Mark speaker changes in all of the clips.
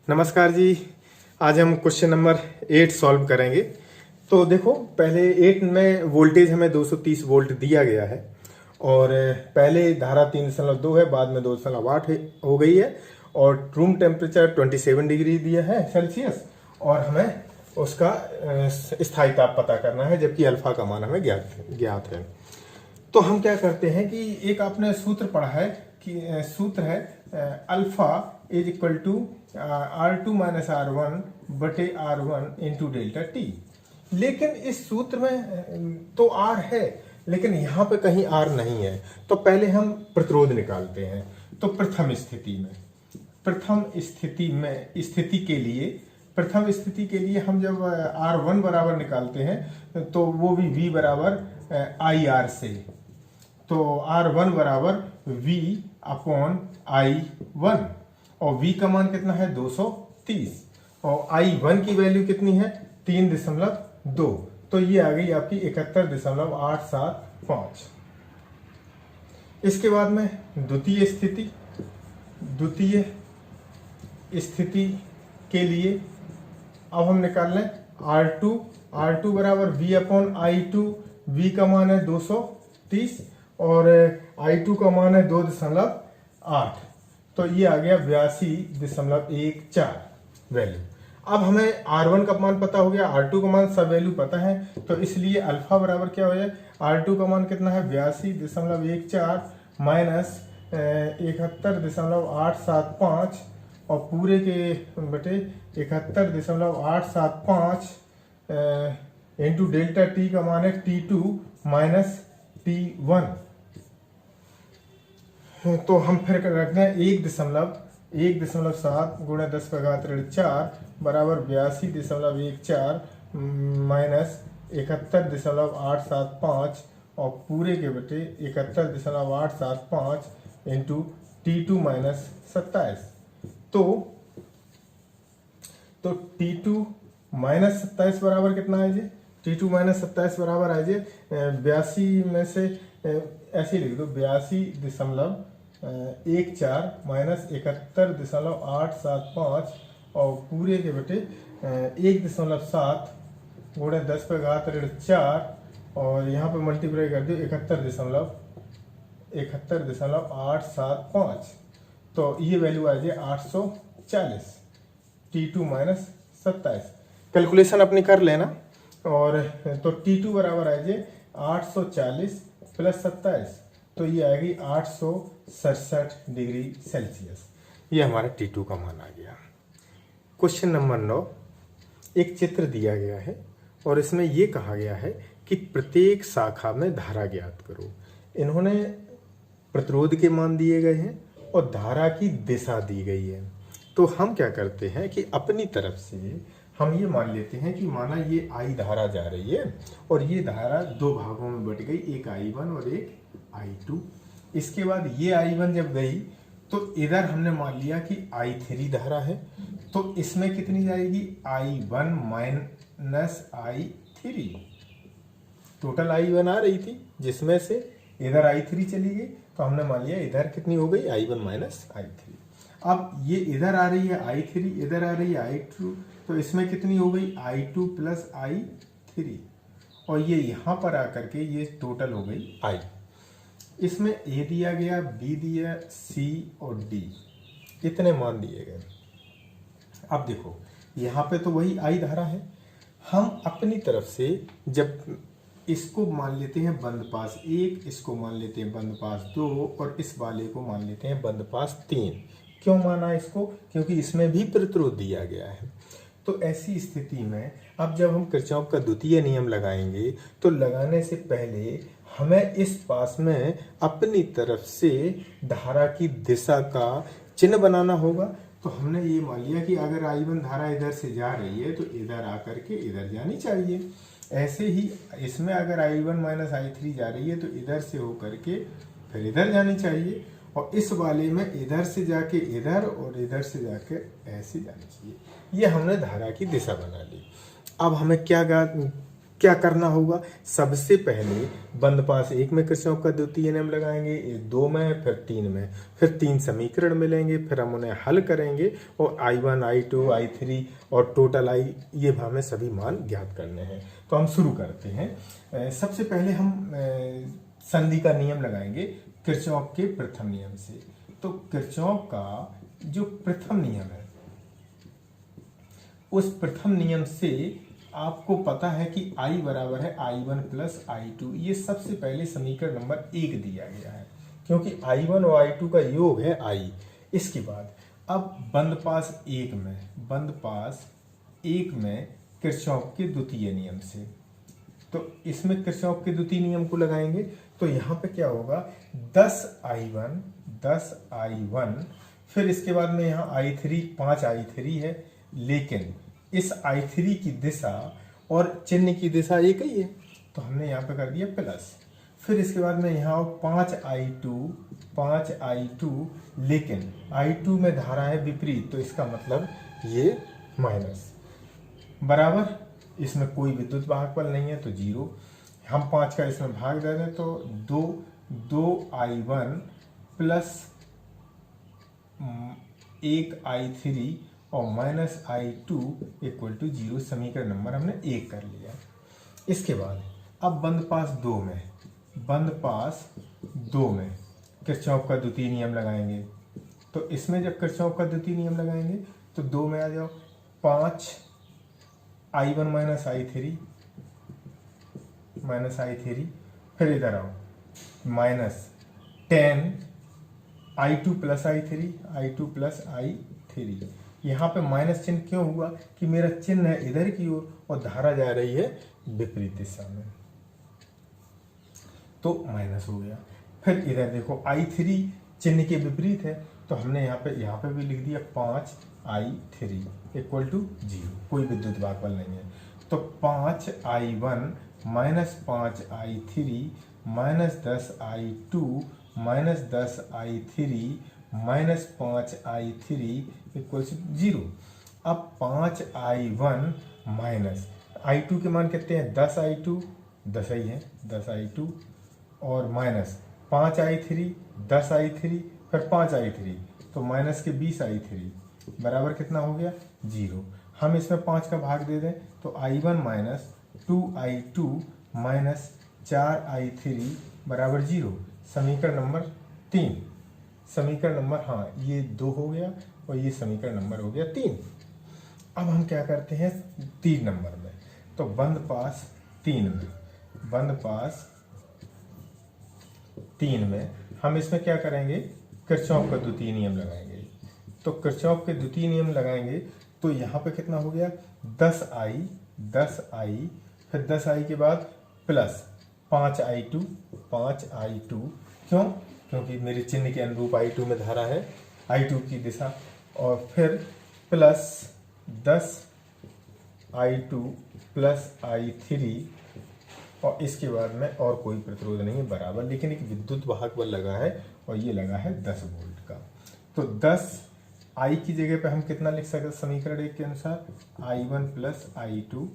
Speaker 1: नमस्कार जी। आज हम क्वेश्चन नंबर 8 सॉल्व करेंगे। तो देखो, पहले 8 में वोल्टेज हमें 230 वोल्ट दिया गया है और पहले धारा 3.2 है, बाद में 2.8 हो गई है और रूम टेम्परेचर 27 डिग्री दिया है सेल्सियस और हमें उसका स्थायी ताप पता करना है, जबकि अल्फा का मान हमें ज्ञात है। तो हम क्या करते हैं कि एक आपने सूत्र पढ़ा है कि सूत्र है alpha is equal to R2 minus R1 बटे R1 इंटू डेल्टा टी। लेकिन इस सूत्र में तो R है, लेकिन यहाँ पे कहीं R नहीं है। तो पहले हम प्रतिरोध निकालते हैं। तो प्रथम स्थिति के लिए हम जब R1 बराबर निकालते हैं तो वो भी V बराबर IR से। तो R1 बराबर V अपॉन I1 और V का मान कितना है 230 और I1 की वैल्यू कितनी है 3.2। तो ये आ गई आपकी 71.875। इसके बाद में द्वितीय स्थिति के लिए अब हम निकाल लें R2 बराबर V अपॉन I2। V का मान है 230 और I2 का मान है 2.8। तो ये आ गया 82.14 वैल्यू। अब हमें R1 का मान पता हो गया, R2 का मान सब वैल्यू पता है, तो इसलिए अल्फा बराबर क्या हो जाए, R2 का मान कितना है 82.14 माइनस 71.875 और पूरे के बटे 71.875 इंटू डेल्टा टी का मान है T2 माइनस T1। तो हम फिर रखते हैं 1.7 गुणा 10⁻⁴ बराबर 82.14 माइनस 71.875 और पूरे के बटे 71.875 इंटू T2 माइनस 27। तो T2 माइनस 27 बराबर कितना है जी? T2 माइनस 27 बराबर है जी 82 में से ऐसे लिख दो 82.14 माइनस 71.875 और पूरे के बटे 1.7 गुणे 10⁻⁴ और यहाँ पे मल्टीप्लाई कर दो 71.875। तो ये वैल्यू आ जाए 840 T2 माइनस 27। कैलकुलेशन अपनी कर लेना। और तो T2 बराबर आ जाए 840 प्लस 27, तो ये आएगी 867 डिग्री सेल्सियस। ये हमारा T2 का मान आ गया। क्वेश्चन नंबर 9, एक चित्र दिया गया है और इसमें ये कहा गया है कि प्रत्येक शाखा में धारा ज्ञात करो। इन्होंने प्रतिरोध के मान दिए गए हैं और धारा की दिशा दी गई है। तो हम क्या करते हैं कि अपनी तरफ से हम ये मान लेते हैं कि माना ये I धारा जा रही है और ये धारा दो भागों में बट गई, एक I1 और एक I2। इसके बाद ये I1 जब गई तो इधर हमने मान लिया कि I3 धारा है, तो इसमें कितनी जाएगी I1 minus I3। Total I1 आ रही थी जिसमें से इधर I3 चली गई, तो हमने मान लिया इधर कितनी हो गई I1 माइनस I3। अब ये इधर आ रही है I3, इधर आ रही है I2, तो इसमें कितनी हो गई I2 प्लस I3 और ये यहाँ पर आकर के ये टोटल हो गई I। इसमें A दिया गया, B दिया, C और D, इतने मान दिए गए। अब देखो यहाँ पे तो वही I धारा है। हम अपनी तरफ से जब इसको मान लेते हैं बंद पास 1, इसको मान लेते हैं बंद पास 2 और इस वाले को मान लेते हैं बंद पास 3। क्यों माना इसको? क्योंकि इसमें भी प्रतिरोध दिया गया है। तो ऐसी स्थिति में अब जब हम किरचॉफ का द्वितीय नियम लगाएंगे तो लगाने से पहले हमें इस पास में अपनी तरफ से धारा की दिशा का चिन्ह बनाना होगा। तो हमने ये मान लिया कि अगर I1 धारा इधर से जा रही है तो इधर आकर के इधर जानी चाहिए। ऐसे ही इसमें अगर I1 माइनस I3 जा रही है तो इधर से होकर के फिर इधर जानी चाहिए और इस वाले में इधर से जाके इधर और इधर से जाके ऐसे जानी चाहिए। ये हमने धारा की दिशा बना ली। अब हमें क्या क्या करना होगा, सबसे पहले बंद पास एक में किरचॉफ का द्वितीय नियम लगाएंगे, दो में, फिर तीन में, फिर तीन समीकरण मिलेंगे, फिर हम उन्हें हल करेंगे और I1, I2, I3 और टोटल I ये हमें सभी मान ज्ञात करने हैं। तो हम शुरू करते हैं। सबसे पहले हम संधि का नियम लगाएंगे किरचॉफ के प्रथम नियम से। तो किरचॉफ का जो प्रथम नियम है, उस प्रथम नियम से आपको पता है कि I बराबर है I1 प्लस I2। ये सबसे पहले समीकरण नंबर 1 दिया गया है, क्योंकि I1 और I2 का योग है I। इसके बाद अब बंद पास एक में किरचॉफ के द्वितीय नियम से, तो इसमें किरचॉफ के द्वितीय नियम को लगाएंगे। तो यहाँ पे क्या होगा, 10I1, फिर इसके बाद में यहाँ I3, 5I3 है, लेकिन इस I3 की दिशा और चिन्ह की दिशा एक ही है, तो हमने यहाँ पे कर दिया प्लस। फिर इसके बाद में यहाँ 5I2, लेकिन I2 में धारा है विपरीत, तो इसका मतलब ये माइनस, बराबर इसमें कोई विद्युत वाहकबल नहीं है तो 0। हम 5 का इसमें भाग दे दें तो 2I1 प्लस 1I3 और माइनस I2 इक्वल टू 0। समीकरण नंबर हमने 1 कर लिया। इसके बाद अब बंद पास दो में किरचॉफ का द्वितीय नियम लगाएंगे। तो इसमें जब किरचॉफ का द्वितीय नियम लगाएंगे तो 2 में आ जाओ, 5I1 माइनस I3, फिर इधर आओ माइनस 10I2 प्लस I3। यहाँ पे माइनस चिन्ह क्यों हुआ कि मेरा चिन्ह है इधर की ओर और धारा जा रही है विपरीत दिशा में, तो माइनस हो गया। फिर इधर देखो I3 चिन्ह के विपरीत है, तो हमने यहाँ पे भी लिख दिया 5I3 इक्वल टू 0, कोई विद्युत वाहकबल नहीं है। तो 5I1 minus 5I3 minus 10I2 minus 10I3 minus 5I3 equal to 0। अब 5I1 माइनस I2 के मान कितने हैं, 10I2, 10 ही है, 10I2 और माइनस 5I3, 10I3, फिर 5I3, तो माइनस के 20I3 बराबर कितना हो गया, 0। हम इसमें 5 का भाग दे दें तो I1 minus 2I2 minus 4I3 बराबर 0। समीकरण नंबर 3, समीकरण नंबर, हाँ ये 2 हो गया और ये समीकरण नंबर हो गया 3। अब हम क्या करते हैं 3 नंबर में, तो बंद पास 3 में हम इसमें क्या करेंगे, किरचॉफ का द्वितीय नियम लगाएंगे। तो किरचॉफ के द्वितीय नियम लगाएंगे तो यहाँ पे कितना हो गया, 10I, फिर 10I के बाद प्लस 5I2, क्योंकि मेरे चिन्ह के अनुरूप I2 में धारा है, I2 की दिशा, और फिर प्लस 10I2 प्लस I3, और इसके बाद में और कोई प्रतिरोध नहीं है बराबर, लेकिन एक विद्युत वाहक बल लगा है और ये लगा है 10 वोल्ट का। तो 10I की जगह पे हम कितना लिख सकते हैं समीकरण 1 के अनुसार, I1 प्लस I2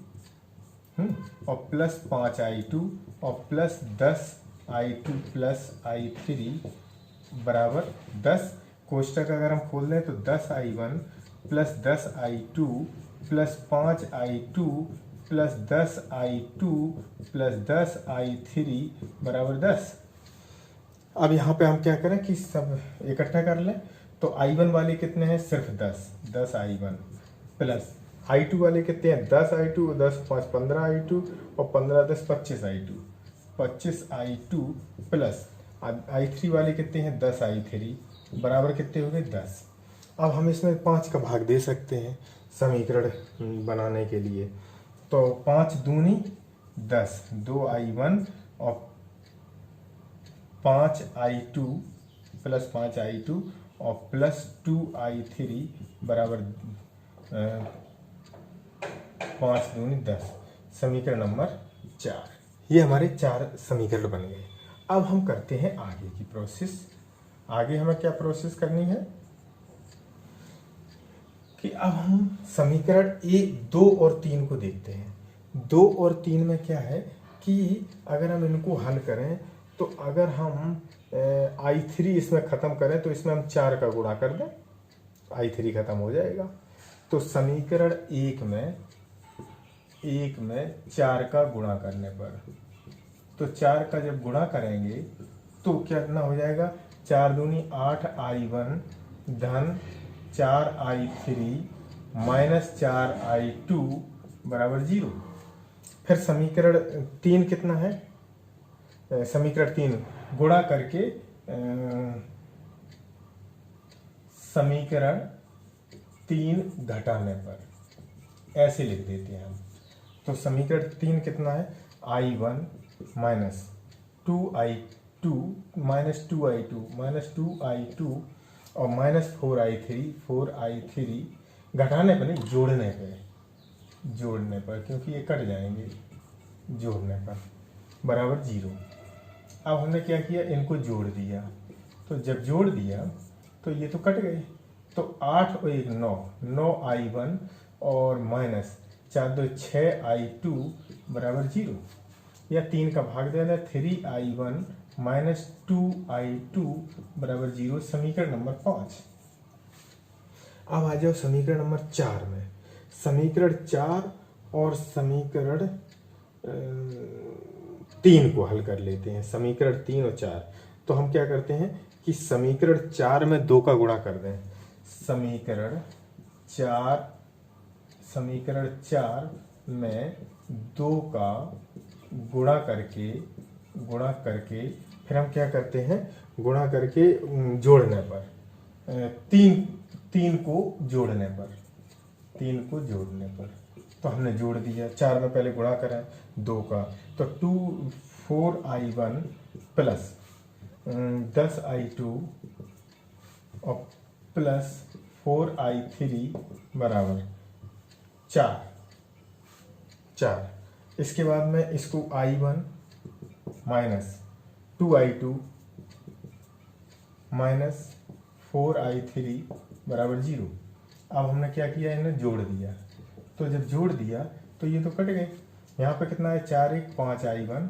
Speaker 1: और प्लस 5I2 और प्लस 10I2 प्लस I3 बराबर 10। कोष्टक अगर हम खोल दें तो 10I1 plus 10I2 plus 5I2 plus 10I2 plus 10I3 बराबर 10। अब यहाँ पे हम क्या करें कि सब इकट्ठा कर लें। तो I1 वाले कितने हैं, सिर्फ 10 I1 प्लस I2 वाले कितने हैं, 10I2, 10 5 15I2 और 15 10 25I2 प्लस I3 वाले कितने हैं, 10I3 बराबर कितने हो गए, 10। अब हम इसमें 5 का भाग दे सकते हैं समीकरण बनाने के लिए। तो 5 दूनी 10, 2I1 और 5I2 प्लस 5I2 और प्लस 2I3 बराबर 5 दूनी 10। समीकरण नंबर 4। ये हमारे 4 समीकरण बन गए। अब हम करते हैं आगे की प्रोसेस। आगे हमें क्या प्रोसेस करनी है कि अब हम समीकरण 1, 2 और 3 को देखते हैं। 2 और 3 में क्या है कि अगर हम इनको हल करें तो अगर हम I3 इसमें ख़त्म करें तो इसमें हम 4 का गुणा कर दें, I3 ख़त्म हो जाएगा। तो समीकरण 1 में 4 का गुणा करने पर, तो 4 का जब गुणा करेंगे तो कितना हो जाएगा, 4 दूनी 8 I1 धन 4 I3 माइनस 4 I2 बराबर 0। फिर समीकरण 3 कितना है, समीकरण 3 गुणा करके समीकरण 3 घटाने पर ऐसे लिख देते हैं हम। तो समीकरण 3 कितना है, I1 minus 2I2 minus 2I2 minus 2I2 और माइनस 4I3 घटाने पर नहीं, जोड़ने पर क्योंकि ये कट जाएंगे, जोड़ने पर बराबर 0। अब हमने क्या किया, इनको जोड़ दिया, तो जब जोड़ दिया तो ये तो कट गए, तो 8 और 1 9 I1 और माइनस 4 2 6 I2 बराबर 0, या 3 का भाग देना 3 I1 माइनस 2 I2 बराबर 0, समीकरण नंबर 5। अब आ जाओ समीकरण नंबर 4 में। समीकरण 4 और समीकरण 3 को हल कर लेते हैं, समीकरण 3 और 4। तो हम क्या करते हैं कि समीकरण 4 में 2 का गुणा कर दें, समीकरण 4 में 2 का गुणा करके फिर हम क्या करते हैं, गुणा करके जोड़ने पर, 3 को जोड़ने पर, तो हमने जोड़ दिया। 4 में पहले गुणा करें 2 का, तो 4I1 प्लस 10I2 और प्लस 4I3 बराबर 4। इसके बाद में इसको I1 minus 2I2 minus 4I3 बराबर 0। अब हमने क्या किया, इन्हें जोड़ दिया, तो जब जोड़ दिया तो ये तो कट गए। यहाँ पे कितना है, 4 1 5 I1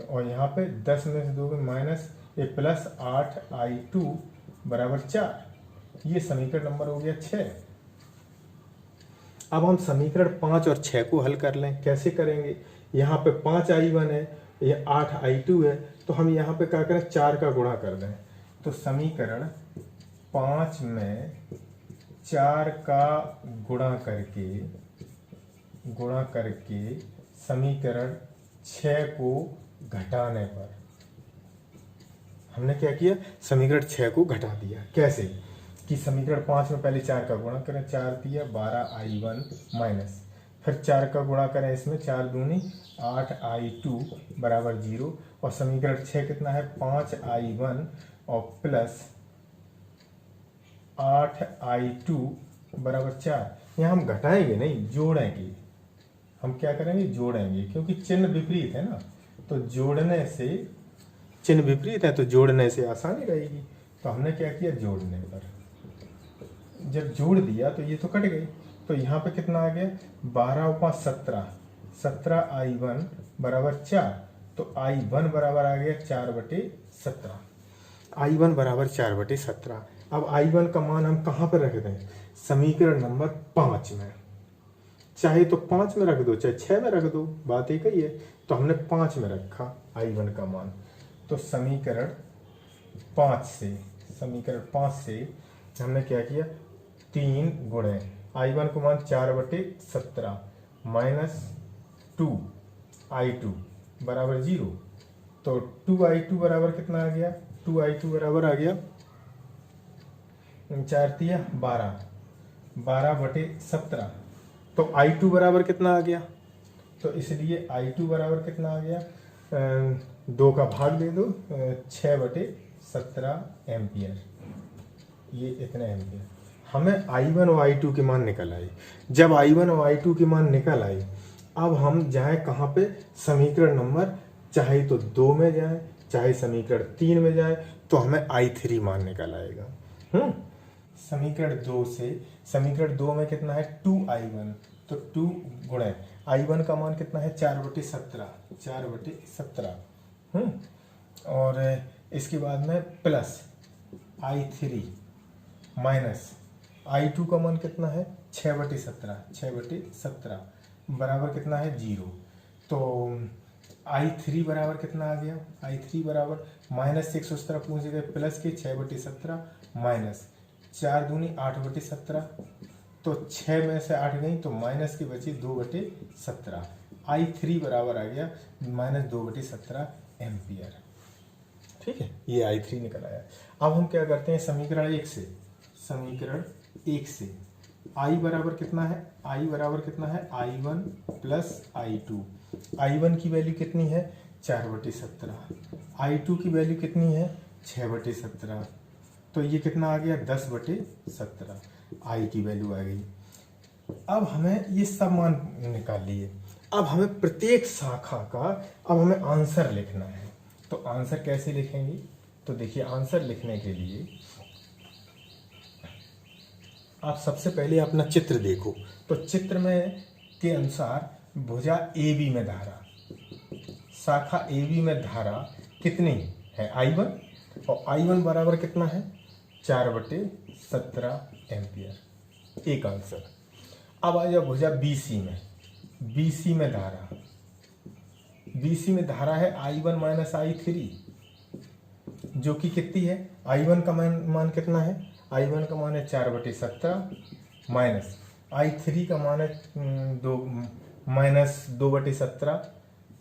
Speaker 1: और यहाँ पे 10 में से 2 माइनस एक प्लस 8 I2 बराबर 4। ये समीकरण नंबर हो गया 6। अब हम समीकरण 5 और 6 को हल कर लें। कैसे करेंगे, यहाँ पे 5 I1 है, ये 8 I2 है, तो हम यहाँ पे क्या करें, 4 का गुणा कर दें। तो समीकरण 5 में 4 का गुणा करके समीकरण 6 को घटाने पर हमने क्या किया, समीकरण 6 को घटा दिया। कैसे कि समीकरण 5 में पहले 4 का गुणा करें, 4 दिया 12 I1 माइनस, फिर 4 का गुणा करें इसमें, 4 दूनी 8 I2 बराबर 0, और समीकरण 6 कितना है, 5 I1 और प्लस 8 I2 बराबर 4। यहाँ हम घटाएंगे नहीं, जोड़ेंगे। हम क्या करेंगे, जोड़ेंगे, क्योंकि चिन्ह विपरीत है ना, तो जोड़ने से, चिन्ह विपरीत है तो जोड़ने से आसानी रहेगी। तो हमने क्या किया, जोड़ने पर जब जोड़ दिया तो ये तो कट गए, तो यहाँ पे कितना आ गया, 12 और 5 17 I1 बराबर 4, तो I1 बराबर आ गया 4/17। I1 बराबर 4/17। अब I1 का मान हम कहाँ पर रख दें, समीकरण नंबर 5 में। चाहे तो 5 में रख दो, चाहे 6 में रख दो, बात एक ही है। तो हमने 5 में रखा I1 का मान। तो समीकरण 5 से हमने क्या किया, 3 गुणे I1 को मान 4/17 माइनस 2 I2 बराबर 0। तो 2I2 बराबर कितना आ गया, 2I2 बराबर आ गया 4 तिया 12/17। तो I2 बराबर कितना आ गया, तो इसलिए I2 बराबर कितना आ गया, 2 का भाग दे दो, 6/17 एम्पियर, ये इतने एम्पियर। हमें I1 और I2 के मान निकल आए। जब I1 और I2 के मान निकल आए, अब हम जाए कहाँ पे, समीकरण नंबर, चाहे तो 2 में जाए, चाहे समीकरण 3 में जाए, तो हमें I3 मान निकल आएगा। समीकरण 2 से, समीकरण 2 में कितना है, 2I1, तो 2 गुणे I1 का मान कितना है 4/17, 4/17। और इसके बाद में प्लस I3 माइनस I2 का मान कितना है 6/17, 6/17 बराबर कितना है 0। तो I3 बराबर कितना आ गया, I3 बराबर -6 उस तरफ पहुंच गए, प्लस के 6/17 माइनस 4 दूनी 8/17, तो 6 में से 8 गई तो माइनस की बची 2/17। I3 बराबर आ गया -2/17 एम्पियर। ठीक है, ये I3 निकल आया। अब हम क्या करते हैं समीकरण 1 से, समीकरण 1 से I बराबर कितना है, I बराबर कितना है I1 प्लस I2। I1 की वैल्यू कितनी है 4/17, I2 की वैल्यू कितनी है 6/17, तो ये कितना आ गया 10/17, I की वैल्यू आ गई। अब हमें ये सब मान निकाल लिए। अब हमें प्रत्येक शाखा का अब हमें आंसर लिखना है। तो आंसर कैसे लिखेंगे, तो देखिए आंसर लिखने के लिए आप सबसे पहले अपना चित्र देखो। तो चित्र में के अनुसार भुजा AB में धारा, शाखा AB में धारा कितनी है I1, और I1 बराबर कितना है 4/17 एम्पियर, एक आंसर। अब आ जाओ भुजा BC में, BC में धारा, BC में धारा है I1 माइनस I3, जो कि कितनी है I1 का मान कितना है, I1 का मान है 4/17 माइनस I3 का मान है 2/17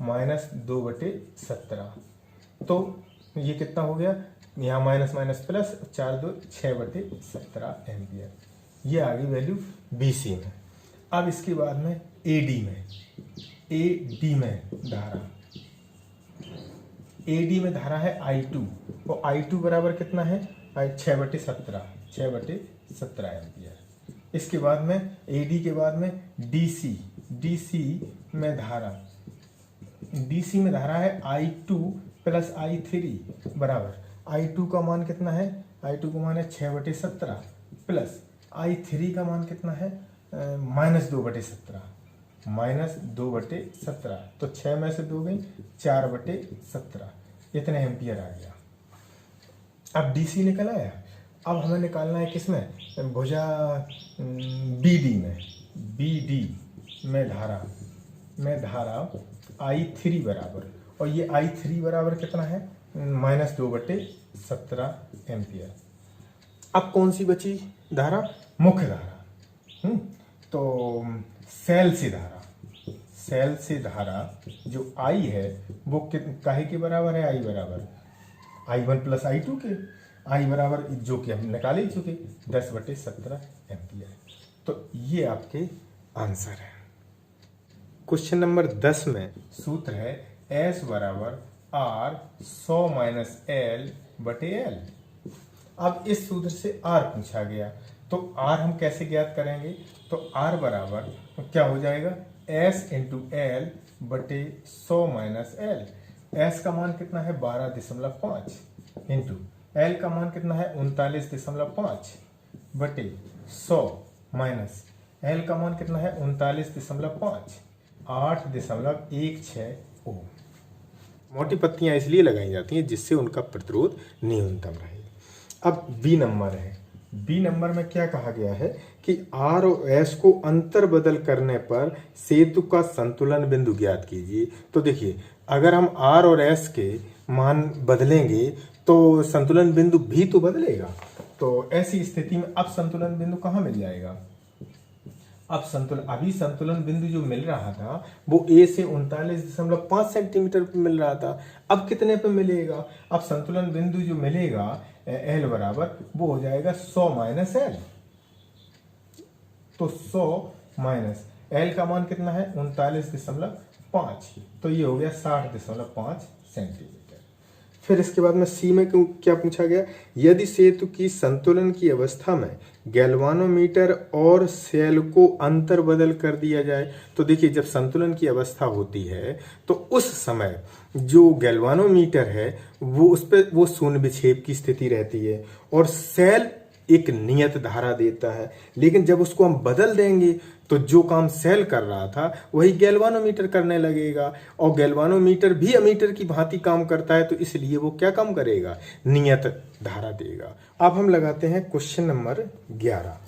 Speaker 1: माइनस 2/17, तो ये कितना हो गया, यहाँ माइनस माइनस प्लस 4 2 6/17 एम्पियर। ये आ गई वैल्यू BC में। अब इसके बाद में AD में, AD में धारा, AD में धारा है I2, और I2 बराबर कितना है 6/17 एम्पियर। इसके बाद में AD के बाद में DC, DC में धारा, DC में धारा है I2 प्लस I3 बराबर, I2 का मान कितना है, I2 का मान है 6/17 प्लस I3 का मान कितना है -2/17, -2/17, तो 6 में से 2 गई 4/17, इतने एम्पियर आ गया। अब DC निकल आया। अब हमें निकालना है किसमें, भुजा BD में, BD में धारा I3 बराबर, और ये I3 बराबर कितना है -2/17 एम्पियर। अब कौन सी बची धारा, मुख्य धारा। तो सेल से धारा जो I है वो काहे के बराबर है, I बराबर I1 प्लस I2 के, I बराबर जो कि हम निकाल ही चुके 10/17 एम्पियर। तो ये आपके आंसर है। क्वेश्चन नंबर 10 में सूत्र है S बराबर R 100 माइनस L/L। अब इस सूत्र से R पूछा गया, तो R हम कैसे ज्ञात करेंगे, तो R बराबर क्या हो जाएगा S into L/100 minus L। S का मान कितना है 12.5 इंटू L का मान कितना है 39.5 बटे 100 माइनस L का मान कितना है 39.5, 8.16 ओम। मोटी पत्तियां इसलिए लगाई जाती हैं जिससे उनका प्रतिरोध न्यूनतम रहे। अब B नंबर है, B नंबर में क्या कहा गया है कि R और S को अंतर बदल करने पर सेतु का संतुलन बिंदु ज्ञात कीजिए। तो देखिए अगर हम R और S के मान बदलेंगे तो संतुलन बिंदु भी तो बदलेगा। तो ऐसी स्थिति में अब संतुलन बिंदु कहाँ मिल जाएगा, अब अभी संतुलन बिंदु जो मिल रहा था वो A से 39.5 सेंटीमीटर पे मिल रहा था, अब कितने पे मिलेगा, अब संतुलन बिंदु जो मिलेगा L बराबर वो हो जाएगा 100 माइनस L। तो 100 माइनस L का मान कितना है 39.5, तो ये हो गया 60.5 सेंटीमीटर। फिर इसके बाद में C में क्या पूछा गया, यदि सेतु की संतुलन की अवस्था में गैल्वानोमीटर और सेल को अंतर बदल कर दिया जाए। तो देखिए जब संतुलन की अवस्था होती है तो उस समय जो गैल्वानोमीटर है वो उस पर वो शून्य विक्षेप की स्थिति रहती है, और सेल एक नियत धारा देता है, लेकिन जब उसको हम बदल देंगे तो जो काम सेल कर रहा था वही गैल्वानोमीटर करने लगेगा, और गैल्वानोमीटर भी अमीटर की भांति काम करता है, तो इसलिए वो क्या काम करेगा, नियत धारा देगा। अब हम लगाते हैं क्वेश्चन नंबर 11।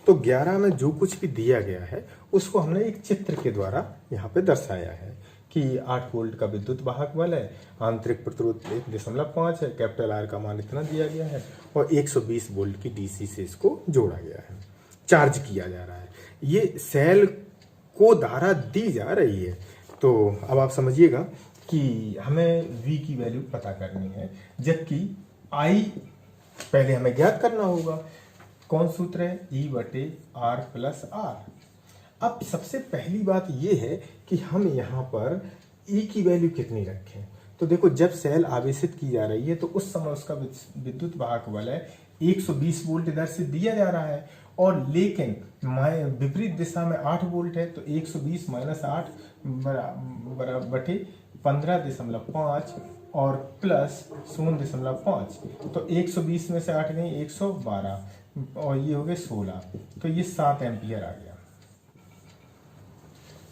Speaker 1: तो 11 में जो कुछ भी दिया गया है उसको हमने एक चित्र के द्वारा यहाँ पे दर्शाया है कि 8 वोल्ट का विद्युत वाहक बल है, आंतरिक प्रतिरोध 1.5 है, कैपिटल आर का मान इतना दिया गया है, और 120 वोल्ट की डीसी से इसको जोड़ा गया है, चार्ज किया जा रहा है। ये सेल को धारा दी जा रही है। तो अब आप समझिएगा कि हमें V की वैल्यू पता करनी है, जबकि I पहले हमें ज्ञात करना होगा। कौन सूत्र है, E/R+R। अब सबसे पहली बात यह है कि हम यहाँ पर E की वैल्यू कितनी रखें। तो देखो, जब सेल आवेशित की जा रही है तो उस समय उसका विद्युत वाहक बल है 120 वोल्ट इधर से दिया जा रहा है, और लेकिन विपरीत दिशा में 8 वोल्ट है, तो 120 - 8 बटे 15.5 और प्लस 0.5, तो 120 में से 8 गई 112, और ये हो गए 16, तो ये 7 एम्पियर आ गया।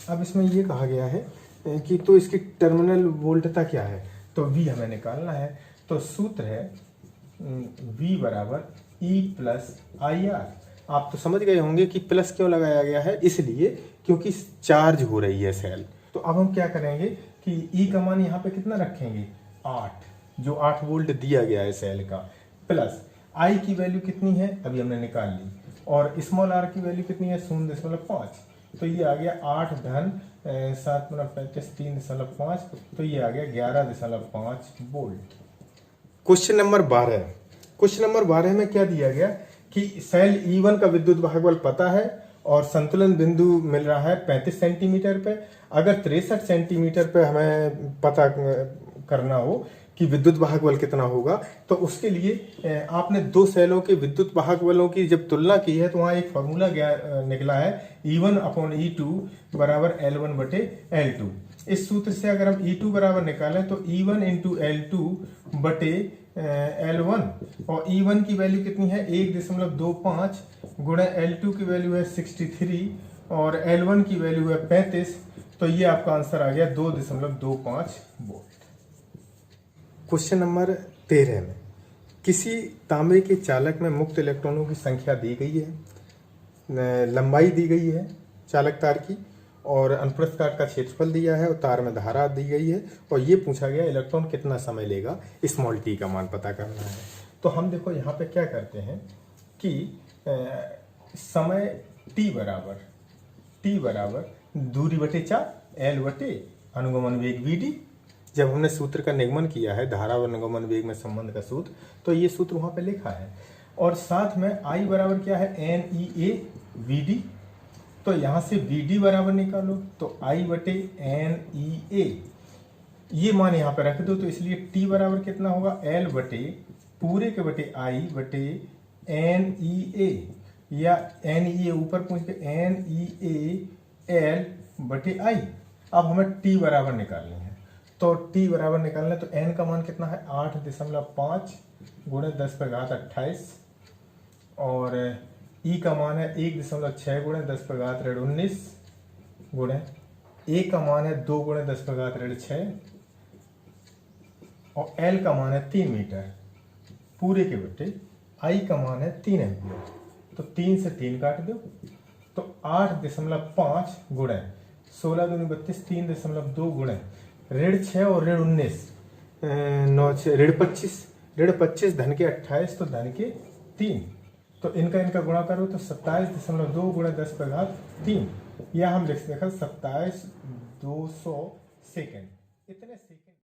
Speaker 1: अब इसमें ये कहा गया है कि तो इसकी टर्मिनल वोल्टता क्या है, तो V हमें निकालना है। तो सूत्र है V = E+IR। आप तो समझ गए होंगे कि प्लस क्यों लगाया गया है, इसलिए क्योंकि चार्ज हो रही है सेल। तो अब हम क्या करेंगे कि E का मान यहाँ पे कितना रखेंगे, 8, जो 8 वोल्ट दिया गया है सेल का, प्लस I की वैल्यू कितनी है अभी हमने निकाल ली, और स्मॉल r की वैल्यू कितनी है 0.5, तो ये आ गया 8 धन 7 × 35 3.5, तो ये आ गया 11.5 volt. Question number 12। Question number 12 में क्या दिया गया कि सेल E1 का विद्युत वाहक बल पता है और संतुलन बिंदु मिल रहा है 35 सेंटीमीटर पे। अगर 63 सेंटीमीटर पे हमें पता करना हो कि विद्युत वाहक बल कितना होगा, तो उसके लिए आपने दो सेलों के विद्युत वाहक बलों की जब तुलना की है तो वहाँ एक फॉर्मूला निकला है, E1/E2 = L1/L2। इस सूत्र से अगर हम E2 बराबर निकालें तो E1 × L2/L1, और E1 की वैल्यू कितनी है 1.25 गुणा L2 की वैल्यू है 63 और L1 की वैल्यू है 35, तो ये आपका आंसर आ गया 2.25 वोल्ट। क्वेश्चन नंबर 13 में किसी तांबे के चालक में मुक्त इलेक्ट्रॉनों की संख्या दी गई है, लंबाई दी गई है चालक तार की, और अनुप्रस्थ काट का क्षेत्रफल दिया है, और तार में धारा दी गई है, और ये पूछा गया इलेक्ट्रॉन कितना समय लेगा स्मॉल t का मान पता करना है। तो हम देखो यहाँ पे क्या करते हैं कि समय t बराबर दूरी बटे 4 L बटे अनुगमन वेग Vd। जब हमने सूत्र का निगमन किया है धारा और अनुगमन वेग में संबंध का सूत्र, तो ये सूत्र वहां पे लिखा है, और साथ में I बराबर क्या है NEA Vd। तो यहां से Vd बराबर निकालो, तो I बटे NEA ये मान यहाँ पे रख दो, तो इसलिए T बराबर कितना होगा L बटे पूरे के बटे I बटे NEA, या NEA ऊपर पूछ के NEA L बटे I। अब हमें T बराबर निकालनी है, तो T बराबर निकालना है, तो N का मान कितना है 8.5 गुणे 10⁻28, और E का मान है 1.6 गुणे 10⁻19 गुणे A का मान है 2 गुणे 10⁻6, और L का मान है 3 मीटर पूरे के बटे I का मान है 3 एम्पियर। तो 3 से 3 काट दो, तो 8.5 गुणे 16 दूनी 32 3.2 गुणे 6 और 19 9 25 धन के 28 तो धन के 3, तो इनका गुणा करो तो 27.2 गुणे 10⁻3, या हम लिख सकते हैं 27,200 सेकेंड। इतने सेकेंड